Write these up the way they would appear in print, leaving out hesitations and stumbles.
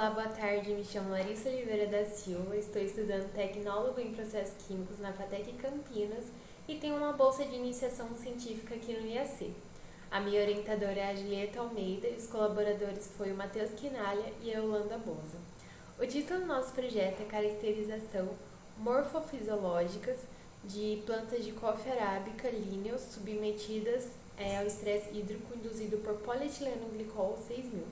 Olá, boa tarde. Me chamo Larissa Oliveira da Silva, estou estudando Tecnólogo em Processos Químicos na FATEC Campinas e tenho uma bolsa de iniciação científica aqui no IAC. A minha orientadora é a Julieta Almeida e os colaboradores foi o Matheus Quinalha e a Yolanda Boza. O título do nosso projeto é Caracterização morfofisiológicas de plantas de coffea arábica Linnaeus submetidas ao estresse hídrico induzido por polietileno glicol 6000.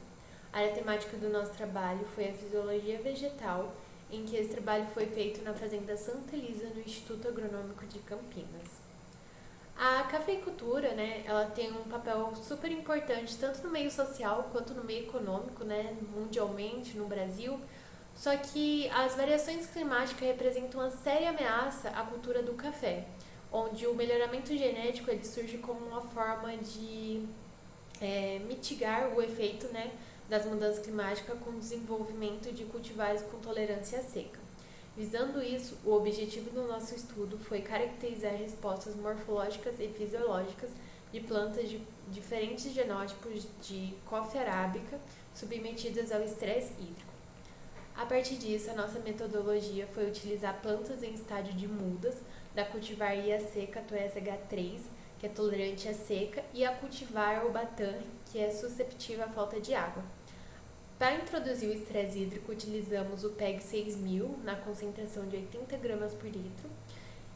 A área temática do nosso trabalho foi a fisiologia vegetal, em que esse trabalho foi feito na Fazenda Santa Elisa, no Instituto Agronômico de Campinas. A cafeicultura, ela tem um papel super importante tanto no meio social quanto no meio econômico, mundialmente, no Brasil. Só que as variações climáticas representam uma séria ameaça à cultura do café, onde o melhoramento genético ele surge como uma forma de mitigar o efeito, das mudanças climáticas com o desenvolvimento de cultivares com tolerância à seca. Visando isso, o objetivo do nosso estudo foi caracterizar respostas morfológicas e fisiológicas de plantas de diferentes genótipos de coffea arábica submetidas ao estresse hídrico. A partir disso, a nossa metodologia foi utilizar plantas em estágio de mudas da cultivar IAC Catuea SH3, que é tolerante à seca, e a cultivar Ubatã, que é susceptível à falta de água. Para introduzir o estresse hídrico, utilizamos o PEG 6000 na concentração de 80 gramas por litro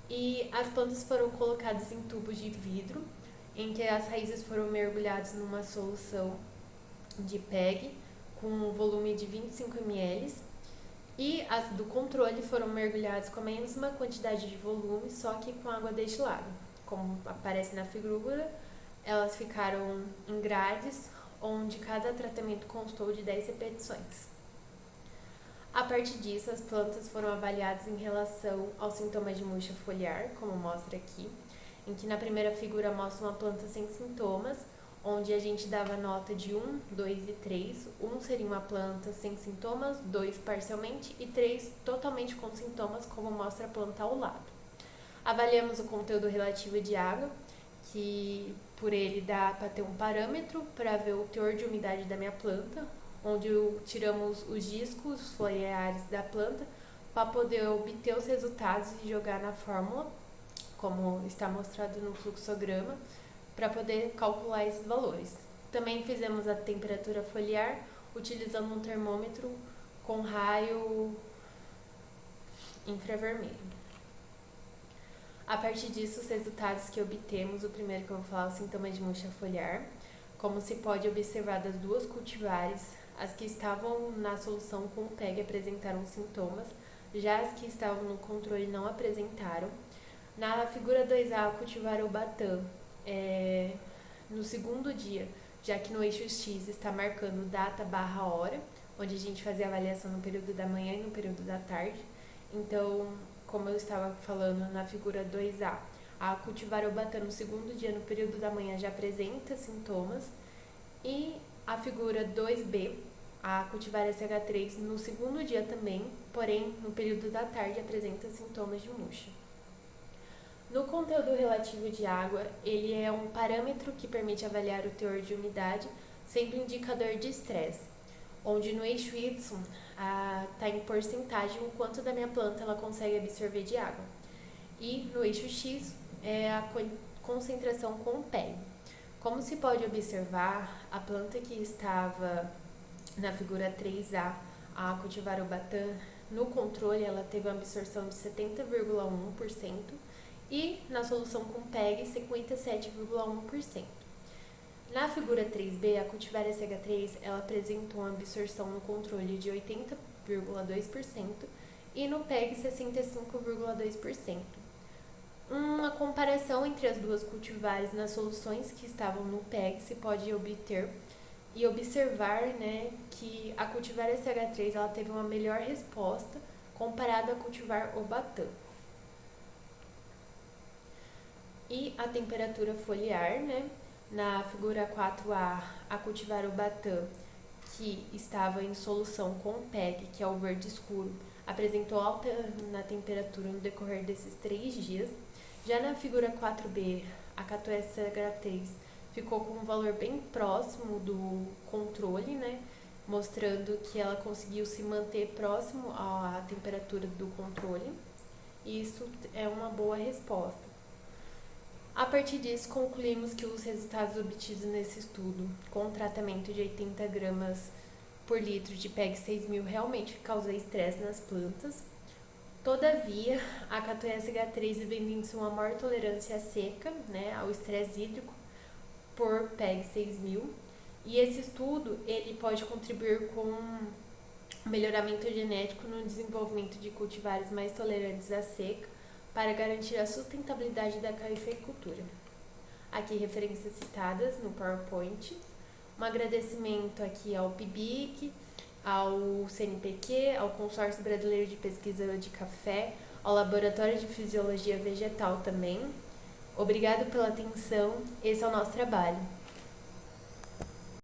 e as plantas foram colocadas em tubos de vidro, em que as raízes foram mergulhadas numa solução de PEG com um volume de 25 ml e as do controle foram mergulhadas com a mesma quantidade de volume, só que com água destilada. Como aparece na figura, elas ficaram em grades, onde cada tratamento constou de 10 repetições. A partir disso, as plantas foram avaliadas em relação aos sintomas de murcha foliar, como mostra aqui, em que na primeira figura mostra uma planta sem sintomas, onde a gente dava nota de 1, 2 e 3. 1 seria uma planta sem sintomas, 2 parcialmente e 3 totalmente com sintomas, como mostra a planta ao lado. Avaliamos o conteúdo relativo de água, que por ele dá para ter um parâmetro para ver o teor de umidade da minha planta, onde tiramos os discos foliares da planta para poder obter os resultados e jogar na fórmula, como está mostrado no fluxograma, para poder calcular esses valores. Também fizemos a temperatura foliar utilizando um termômetro com raio infravermelho. A partir disso, os resultados que obtemos, o primeiro que eu vou falar é o sintoma de murcha foliar. Como se pode observar das duas cultivares, as que estavam na solução com PEG apresentaram sintomas, já as que estavam no controle não apresentaram. Na figura 2A, o cultivar Ubatã, no segundo dia, já que no eixo X está marcando data / hora, onde a gente fazia a avaliação no período da manhã e no período da tarde. Então, como eu estava falando na figura 2A, a cultivar Ubatã no segundo dia, no período da manhã, já apresenta sintomas. E a figura 2B, a cultivar SH3, no segundo dia também, porém, no período da tarde, apresenta sintomas de murcha. No conteúdo relativo de água, ele é um parâmetro que permite avaliar o teor de umidade, sempre indicador de estresse, onde no eixo Y está em porcentagem o quanto da minha planta ela consegue absorver de água. E no eixo X é a concentração com PEG. Como se pode observar, a planta que estava na figura 3A, a cultivar Ubatã, no controle ela teve uma absorção de 70,1% e na solução com PEG 57,1%. Na figura 3B, a cultivar SH3, ela apresenta uma absorção no controle de 80,2% e no PEG 65,2%. Uma comparação entre as duas cultivares nas soluções que estavam no PEG se pode obter e observar, que a cultivar SH3 ela teve uma melhor resposta comparada a cultivar Ubatã. E a temperatura foliar, na figura 4A, a cultivar Ubatã, que estava em solução com PEG, que é o verde escuro, apresentou alta na temperatura no decorrer desses 3 dias. Já na figura 4B, a Catuea SH3 ficou com um valor bem próximo do controle, mostrando que ela conseguiu se manter próximo à temperatura do controle. E isso é uma boa resposta. A partir disso, concluímos que os resultados obtidos nesse estudo, com tratamento de 80 gramas por litro de PEG 6000, realmente causou estresse nas plantas. Todavia, a K2SH3 evidencia uma maior tolerância à seca, né, ao estresse hídrico, por PEG 6000. E esse estudo ele pode contribuir com o melhoramento genético no desenvolvimento de cultivares mais tolerantes à seca, para garantir a sustentabilidade da cafeicultura. Aqui referências citadas no PowerPoint. Um agradecimento aqui ao PIBIC, ao CNPq, ao Consórcio Brasileiro de Pesquisa de Café, ao Laboratório de Fisiologia Vegetal também. Obrigado pela atenção, esse é o nosso trabalho.